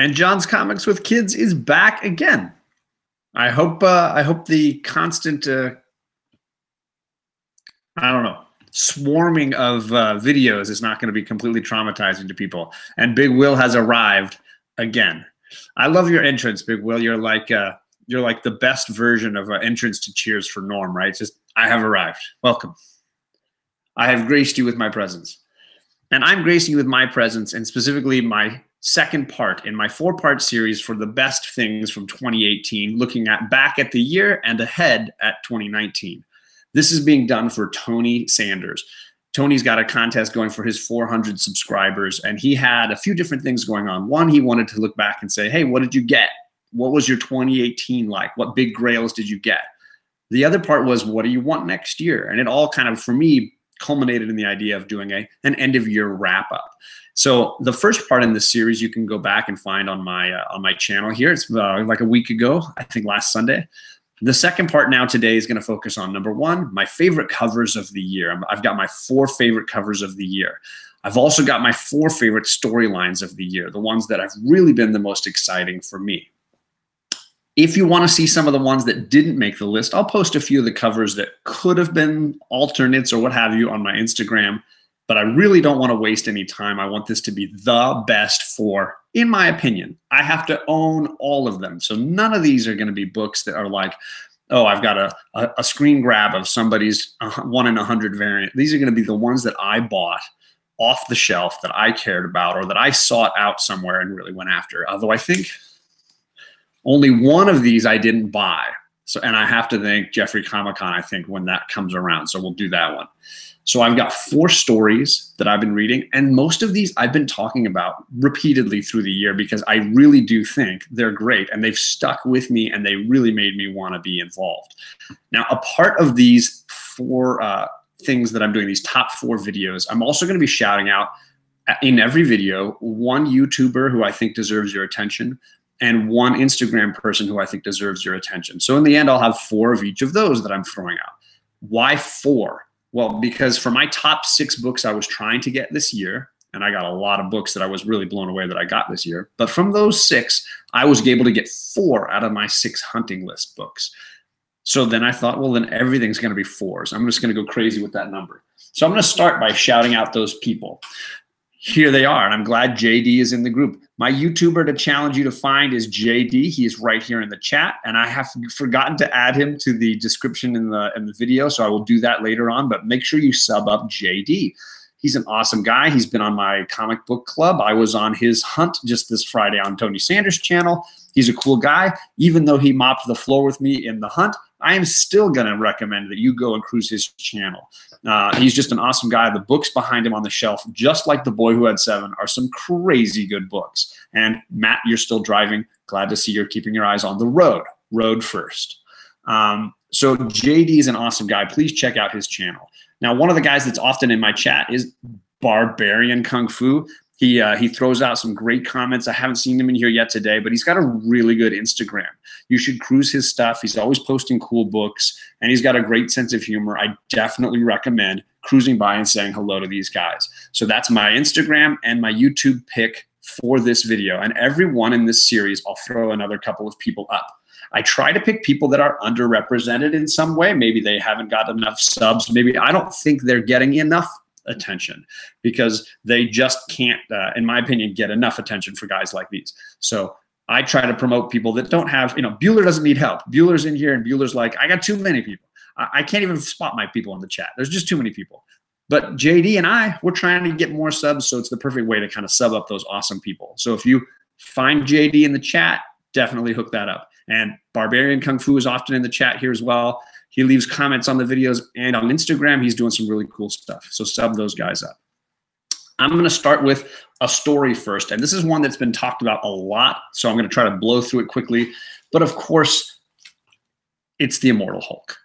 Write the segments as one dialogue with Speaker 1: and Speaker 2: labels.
Speaker 1: And John's Comics with Kids is back again. I hope the constant I don't know, swarming of videos is not going to be completely traumatizing to people. And Big Will has arrived again. I love your entrance, Big Will. You're like the best version of an entrance to Cheers for Norm, right? Just, I have arrived. Welcome. I have graced you with my presence. And I'm gracing you with my presence, and specifically my second part in my 4-part series for the best things from 2018, looking back at the year and ahead at 2019. This is being done for Tony Sanders. Tony's got a contest going for his 400 subscribers, and he had a few different things going on. One, he wanted to look back and say, hey, what did you get? What was your 2018 like? What big grails did you get? The other part was, what do you want next year? And it all kind of, for me, culminated in the idea of doing an end of year wrap up. So the first part in this series you can go back and find on my channel here. It's like a week ago, I think last Sunday. The second part now today is going to focus on, number one, my favorite covers of the year. I've got my 4 favorite covers of the year. I've also got my 4 favorite storylines of the year, the ones that have really been the most exciting for me. If you want to see some of the ones that didn't make the list, I'll post a few of the covers that could have been alternates or what have you on my Instagram, but I really don't want to waste any time. I want this to be the best for, in my opinion. I have to own all of them. So none of these are going to be books that are like, oh, I've got a screen grab of somebody's 1 in 100 variant. These are going to be the ones that I bought off the shelf that I cared about or that I sought out somewhere and really went after. Although I think only one of these I didn't buy. So, and I have to thank Jeffrey Comic-Con, I think, when that comes around. So we'll do that one. So I've got 4 stories that I've been reading, and most of these I've been talking about repeatedly through the year because I really do think they're great, and they've stuck with me, and they really made me want to be involved. Now, a part of these 4 things that I'm doing, these top 4 videos, I'm also going to be shouting out in every video one YouTuber who I think deserves your attention, and one Instagram person who I think deserves your attention. So in the end, I'll have 4 of each of those that I'm throwing out. Why 4? Well, because for my top 6 books I was trying to get this year, and I got a lot of books that I was really blown away that I got this year, but from those 6, I was able to get 4 out of my 6 hunting list books. So then I thought, well, then everything's going to be 4s. I'm just going to go crazy with that number. So I'm going to start by shouting out those people. Here they are, and I'm glad Jay Dee is in the group. My YouTuber to challenge you to find is Jay Dee. He is right here in the chat, and I have forgotten to add him to the description in the video, so I will do that later on, but make sure you sub up Jay Dee. He's an awesome guy. He's been on my comic book club. I was on his hunt just this Friday on Tony Sanders' channel. He's a cool guy. Even though he mopped the floor with me in the hunt, I am still going to recommend that you go and cruise his channel. He's just an awesome guy. The books behind him on the shelf, just like The Boy Who Had 7, are some crazy good books. And Matt, you're still driving. Glad to see you're keeping your eyes on the road. Road first. So Jay Dee is an awesome guy. Please check out his channel. Now, one of the guys that's often in my chat is Barbarian Kung Fu. He throws out some great comments. I haven't seen him in here yet today, but he's got a really good Instagram. You should cruise his stuff. He's always posting cool books, and he's got a great sense of humor. I definitely recommend cruising by and saying hello to these guys. So that's my Instagram and my YouTube pick for this video. And every one in this series, I'll throw another couple of people up. I try to pick people that are underrepresented in some way. Maybe they haven't got enough subs. Maybe I don't think they're getting enough attention because they just can't, in my opinion, get enough attention for guys like these. So I try to promote people that don't have, Bueller doesn't need help. Bueller's in here and Bueller's like, I got too many people. I can't even spot my people in the chat. There's just too many people. But Jay Dee and we're trying to get more subs, so it's the perfect way to kind of sub up those awesome people. So if you find Jay Dee in the chat, definitely hook that up. And Barbarian Kung Fu is often in the chat here as well. He leaves comments on the videos, and on Instagram, he's doing some really cool stuff. So sub those guys up. I'm going to start with a story first, and this is one that's been talked about a lot, so I'm going to try to blow through it quickly. But of course, it's the Immortal Hulk.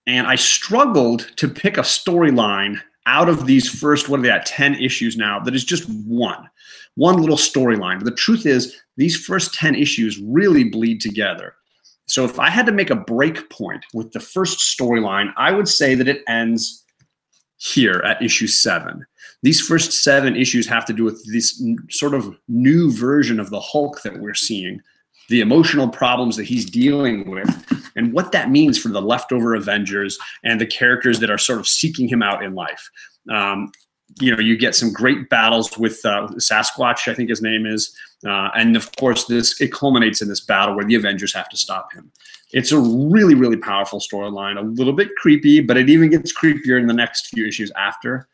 Speaker 1: And I struggled to pick a storyline out of these first, 10 issues now, that is just one little storyline. But the truth is, these first 10 issues really bleed together. So if I had to make a break point with the first storyline, I would say that it ends here at issue 7. These first 7 issues have to do with this sort of new version of the Hulk that we're seeing, the emotional problems that he's dealing with, and what that means for the leftover Avengers and the characters that are sort of seeking him out in life. You know, you get some great battles with Sasquatch, I think his name is, and of course it culminates in this battle where the Avengers have to stop him. It's a really, really powerful storyline, a little bit creepy, but it even gets creepier in the next few issues after.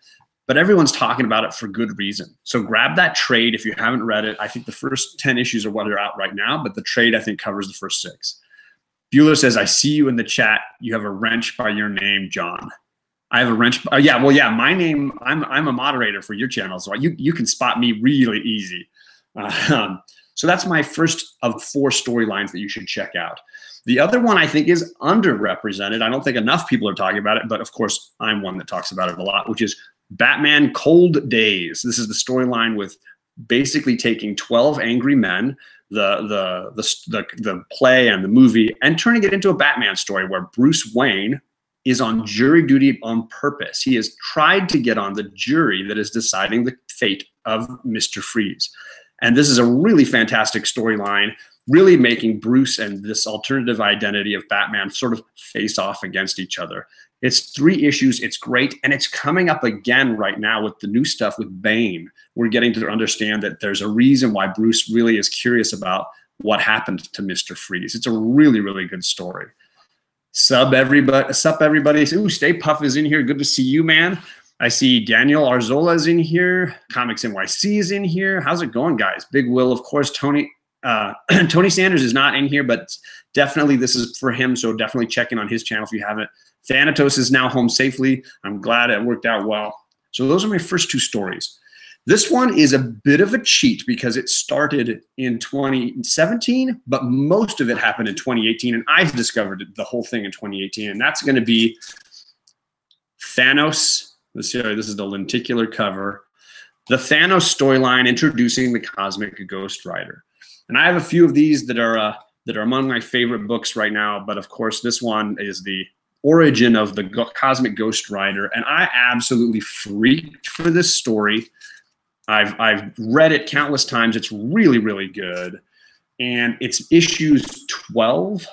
Speaker 1: But everyone's talking about it for good reason. So grab that trade if you haven't read it. I think the first 10 issues are what are out right now, but the trade I think covers the first 6. Bueller says, I see you in the chat. You have a wrench by your name, John. I have a wrench. Yeah, well, yeah, my name, I'm a moderator for your channel, so you can spot me really easy. So that's my first of 4 storylines that you should check out. The other one I think is underrepresented. I don't think enough people are talking about it, but of course I'm one that talks about it a lot, which is Batman Cold Days. This is the storyline with basically taking 12 angry men, the play and the movie, and turning it into a Batman story where Bruce Wayne is on jury duty on purpose. He has tried to get on the jury that is deciding the fate of Mr. Freeze. And this is a really fantastic storyline, really making Bruce and this alternative identity of Batman sort of face off against each other. It's 3 issues. It's great. And it's coming up again right now with the new stuff with Bane. We're getting to understand that there's a reason why Bruce really is curious about what happened to Mr. Freeze. It's a really, really good story. Sup, everybody. Ooh, Stay Puff is in here. Good to see you, man. I see Daniel Arzola is in here. Comics NYC is in here. How's it going, guys? Big Will, of course. Tony Sanders is not in here, but definitely this is for him, so definitely check in on his channel if you haven't. Thanatos is now home safely. I'm glad it worked out well. So those are my first 2 stories. This one is a bit of a cheat because it started in 2017, but most of it happened in 2018, and I discovered the whole thing in 2018, and that's going to be Thanos. Let's see, this is the lenticular cover. The Thanos storyline introducing the Cosmic Ghost Rider. And I have a few of these that are among my favorite books right now, but of course this one is the origin of the Cosmic Ghost Rider, and I absolutely freaked for this story. I've read it countless times. It's really, really good. And it's issues 12,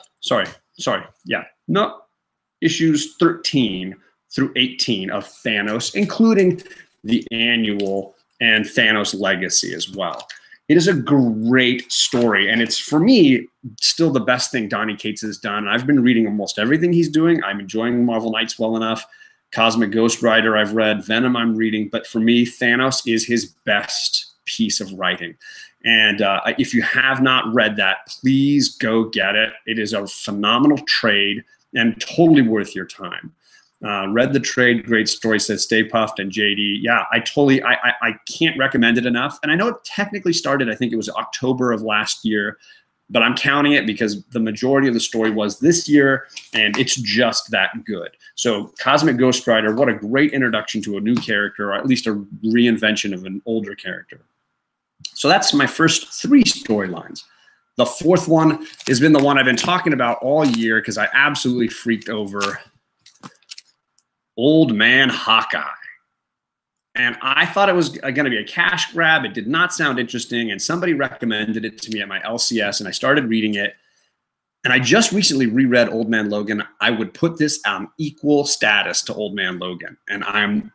Speaker 1: issues 13 through 18 of Thanos, including the annual and Thanos Legacy as well. It is a great story, and it's, for me, still the best thing Donny Cates has done. I've been reading almost everything he's doing. I'm enjoying Marvel Knights well enough. Cosmic Ghost Rider I've read. Venom I'm reading. But for me, Thanos is his best piece of writing. And if you have not read that, please go get it. It is a phenomenal trade and totally worth your time. Read the trade, great story, says Stay Puffed and Jay Dee. Yeah, I can't recommend it enough. And I know it technically started, I think it was October of last year, but I'm counting it because the majority of the story was this year, and it's just that good. So Cosmic Ghost Rider, what a great introduction to a new character, or at least a reinvention of an older character. So that's my first 3 storylines. The 4th one has been the one I've been talking about all year because I absolutely freaked over Old Man Hawkeye. And I thought it was going to be a cash grab. It did not sound interesting, and somebody recommended it to me at my LCS, and I started reading it. And I just recently reread Old Man Logan. I would put this on equal status to Old Man Logan, and I'm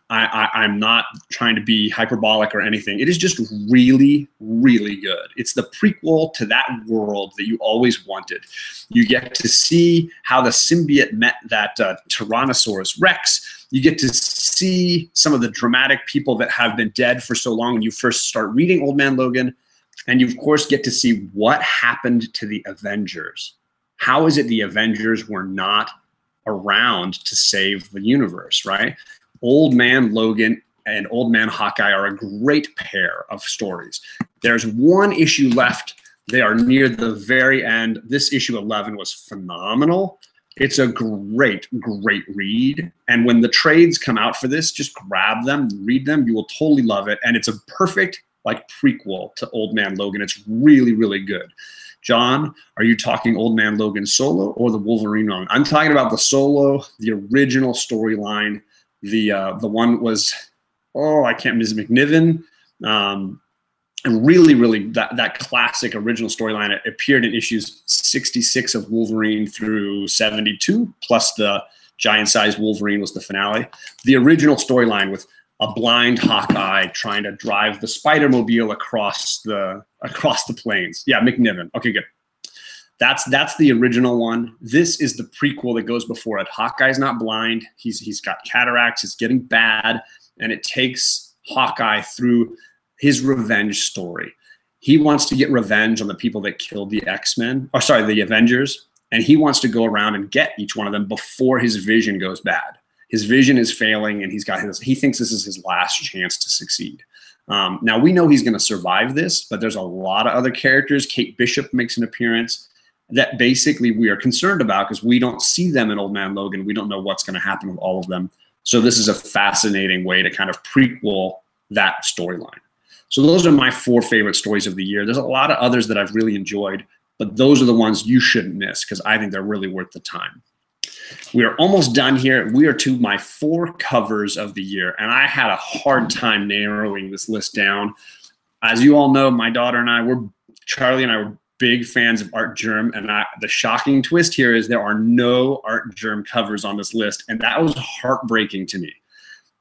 Speaker 1: not trying to be hyperbolic or anything. It is just really, really good. It's the prequel to that world that you always wanted. You get to see how the symbiote met that Tyrannosaurus Rex. You get to see some of the dramatic people that have been dead for so long when you first start reading Old Man Logan. And you, of course, get to see what happened to the Avengers. How is it the Avengers were not around to save the universe, right? Old Man Logan and Old Man Hawkeye are a great pair of stories. There's 1 issue left. They are near the very end. This issue 11 was phenomenal. It's a great, great read. And when the trades come out for this, just grab them, read them. You will totally love it. And it's a perfect prequel to Old Man Logan. It's really, really good. John, are you talking Old Man Logan solo or the Wolverine one? I'm talking about the solo, the original storyline. The one was I can't miss McNiven. And really, that classic original storyline, it appeared in issues 66 of Wolverine through 72, plus the giant-sized Wolverine was the finale. The original storyline with a blind Hawkeye trying to drive the Spider-Mobile across the plains. Yeah, McNiven. Okay, good. That's the original one. This is the prequel that goes before it. Hawkeye's not blind. He's got cataracts. It's getting bad, and it takes Hawkeye through his revenge story. He wants to get revenge on the people that killed the X-Men, or sorry, the Avengers, and he wants to go around and get each one of them before his vision goes bad. His vision is failing, and he thinks this is his last chance to succeed. Now, we know he's going to survive this, but there's a lot of other characters. Kate Bishop makes an appearance that basically we are concerned about because we don't see them in Old Man Logan. We don't know what's going to happen with all of them. So this is a fascinating way to kind of prequel that storyline. So those are my 4 favorite stories of the year. There's a lot of others that I've really enjoyed, but those are the ones you shouldn't miss because I think they're really worth the time. We are almost done here. We are to my 4 covers of the year, and I had a hard time narrowing this list down. As you all know, my daughter and I, Charlie and I were big fans of Art Germ, and the shocking twist here is there are no Art Germ covers on this list, and that was heartbreaking to me.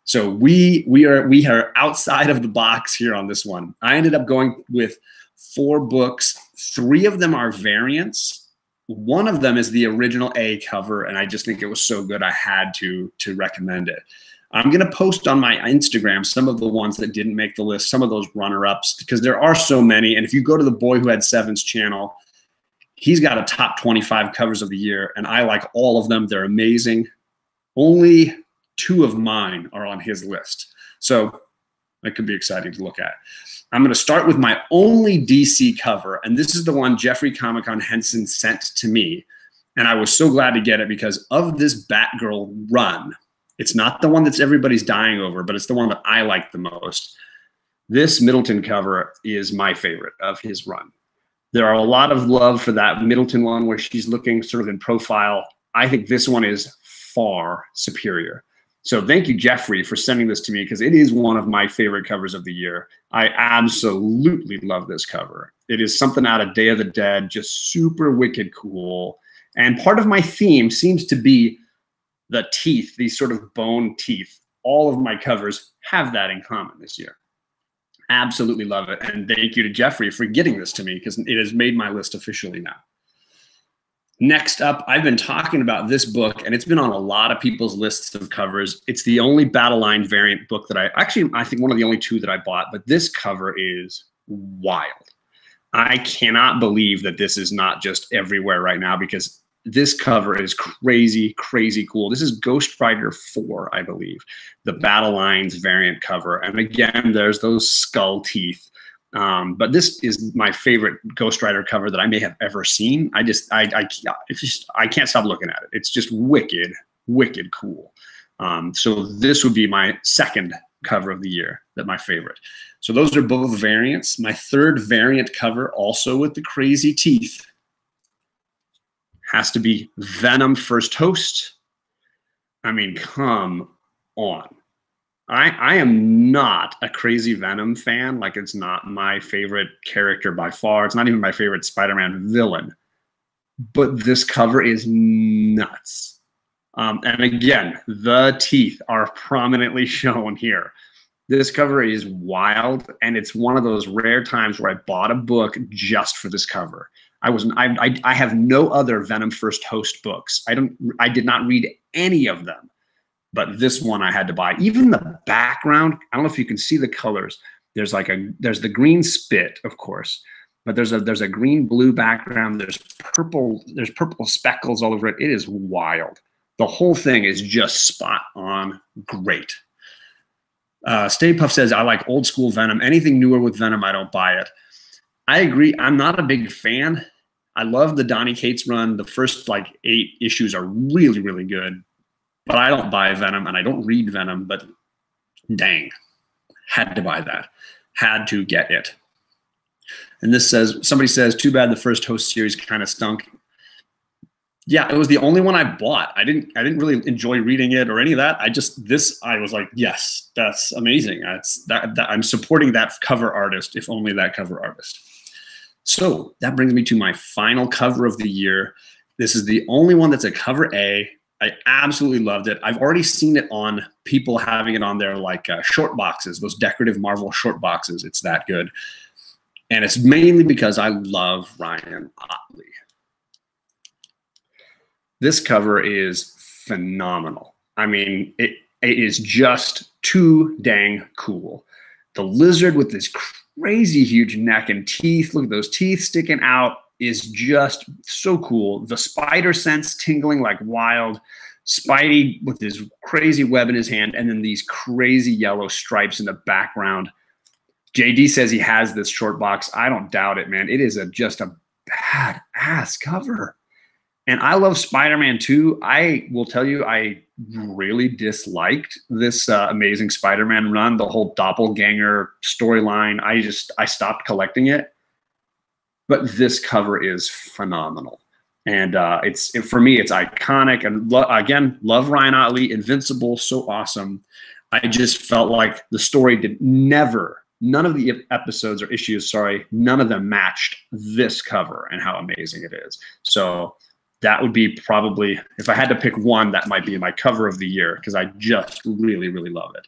Speaker 1: So we are outside of the box here on this one. I ended up going with 4 books. 3 of them are variants. One of them is the original A cover, and I just think it was so good I had to recommend it. I'm going to post on my Instagram some of the ones that didn't make the list, some of those runner-ups, because there are so many. And if you go to the Boy Who Had Seven's channel, he's got a top 25 covers of the year, and I like all of them. They're amazing. Only 2 of mine are on his list. So that could be exciting to look at. I'm going to start with my only DC cover, and this is the one Jeffrey Comic-Con Henson sent to me. And I was so glad to get it because of this Batgirl run. It's not the one that's everybody's dying over, but it's the one that I like the most. This Middleton cover is my favorite of his run. There are a lot of love for that Middleton one where she's looking sort of in profile. I think this one is far superior. So thank you, Jeffrey, for sending this to me because it is one of my favorite covers of the year. I absolutely love this cover. It is something out of Day of the Dead, just super wicked cool. And part of my theme seems to be the teeth, these sort of bone teeth. All of my covers have that in common this year. Absolutely love it. And thank you to Jeffrey for getting this to me because it has made my list officially now. Next up, I've been talking about this book, and it's been on a lot of people's lists of covers. It's the only Battle Line variant book that I think one of the only 2 that I bought, but this cover is wild. I cannot believe that this is not just everywhere right now because this cover is crazy, crazy cool. This is Ghost Rider 4, I believe, the Battle Lines variant cover. And again, there's those skull teeth. But this is my favorite Ghost Rider cover that I may have ever seen. I can't stop looking at it. It's just wicked, wicked cool. So this would be my 2nd cover of the year, my favorite. So those are both variants. My 3rd variant cover, also with the crazy teeth, has to be Venom First Host. I mean, come on. I am not a crazy Venom fan. Like, it's not my favorite character by far. It's not even my favorite Spider-Man villain. But this cover is nuts. And again, the teeth are prominently shown here. This cover is wild, and it's one of those rare times where I bought a book just for this cover. I have no other Venom First Host books. I did not read any of them. But this one I had to buy. Even the background, I don't know if you can see the colors. There's the green spit, of course, but there's a green blue background. There's purple speckles all over it. It is wild. The whole thing is just spot on great. Stay Puff says, I like old school Venom. Anything newer with Venom, I don't buy it. I agree. I'm not a big fan. I love the Donny Cates run. The first 8 issues are really, really good. But I don't buy Venom, and I don't read Venom, but dang, had to buy that. Had to get it. And this says, somebody says, too bad the First Host series kind of stunk. Yeah, it was the only one I bought. I didn't really enjoy reading it or any of that. I was like, yes, that's amazing. That I'm supporting that cover artist, if only that cover artist. So that brings me to my final cover of the year. This is the only one that's a cover A. I absolutely loved it. I've already seen it on people having it on their like short boxes, those decorative Marvel short boxes. It's that good. And it's mainly because I love Ryan Ottley. This cover is phenomenal. I mean, it is just too dang cool. The lizard with this crazy huge neck and teeth, look at those teeth sticking out, is just so cool. The spider sense tingling like wild. Spidey with his crazy web in his hand, and then these crazy yellow stripes in the background. Jay Dee says he has this short box. I don't doubt it, man. It is just a badass cover. And I love Spider-Man too. I will tell you, I really disliked this Amazing Spider-Man run, the whole doppelganger storyline. I stopped collecting it. But this cover is phenomenal. And for me, it's iconic. And again, love Ryan Ottley, Invincible, so awesome. I just felt like the story none of the episodes or issues, none of them matched this cover and how amazing it is. So that would be probably, if I had to pick one, that might be my cover of the year, because I just really, really love it.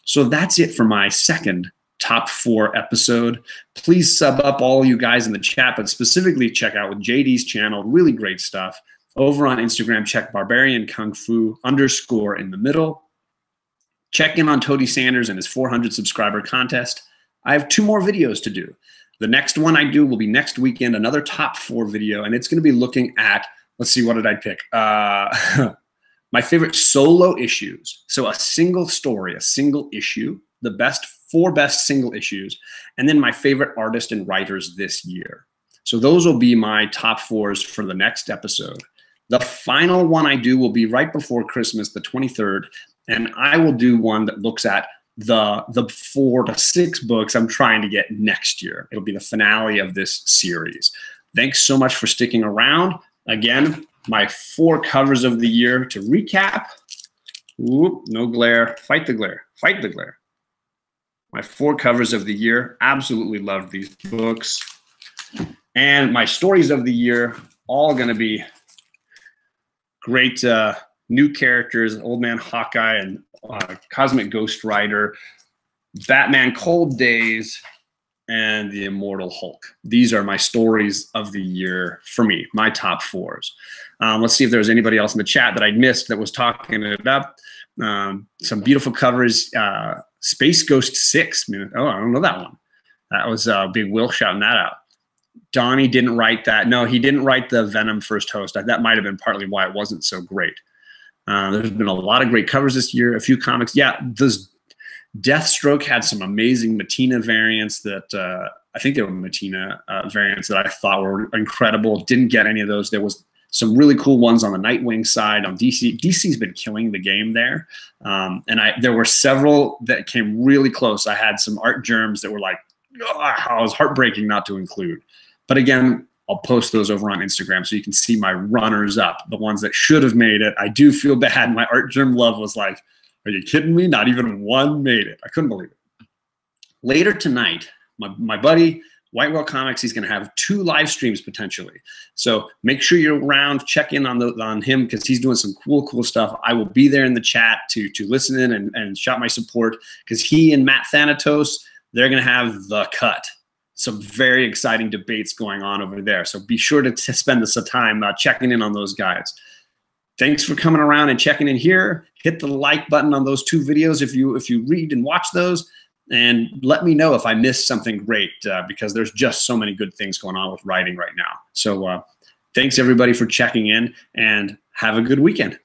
Speaker 1: So that's it for my second top 4 episode. Please sub up, all you guys in the chat, but specifically check out with Jay Dee's channel. Really great stuff. Over on Instagram, check Barbarian Kung Fu _ in the middle. Check in on Tody Sanders and his 400 subscriber contest. I have 2 more videos to do. The next one I do will be next weekend, another top 4 video, and it's going to be looking at, let's see, what did I pick? My favorite solo issues. So a single story, a single issue, the 4 best single issues, and then my favorite artists and writers this year. So those will be my top 4s for the next episode. The final one I do will be right before Christmas, the 23rd, and I will do one that looks at the 4 to 6 books I'm trying to get next year. It'll be the finale of this series. Thanks so much for sticking around. Again, my 4 covers of the year to recap. Whoop, no glare. Fight the glare. Fight the glare. My 4 covers of the year. Absolutely loved these books. And my stories of the year, all going to be great new characters, Old Man Hawkeye and Cosmic Ghost Rider, Batman Cold Days, and the Immortal Hulk. These are my stories of the year for me, my top 4s. Let's see if there's anybody else in the chat that I missed that was talking it up. Some beautiful covers. Space Ghost 6. Oh, I don't know that one. That was Big Will shouting that out. Donnie didn't write that. No, he didn't write the Venom First Host. That might have been partly why it wasn't so great. There's been a lot of great covers this year, a few comics. Yeah, this Deathstroke had some amazing Matina variants that I think they were Matina variants that I thought were incredible. Didn't get any of those. There was some really cool ones on the Nightwing side on DC. DC's been killing the game there. And there were several that came really close. I had some art germs that were like, oh, it was heartbreaking not to include. But again, I'll post those over on Instagram so you can see my runners up, the ones that should have made it. I do feel bad. My art germ love was like, are you kidding me? Not even one made it. I couldn't believe it. Later tonight, my buddy, White Whale Comics, he's going to have 2 live streams potentially. So make sure you're around, check in on him because he's doing some cool stuff. I will be there in the chat to listen in and shout my support because he and Matt Thanatos, they're going to have the cut. Some very exciting debates going on over there. So be sure to spend some time checking in on those guys. Thanks for coming around and checking in here. Hit the like button on those 2 videos if you read and watch those. And let me know if I missed something great because there's just so many good things going on with writing right now. So thanks everybody for checking in and have a good weekend.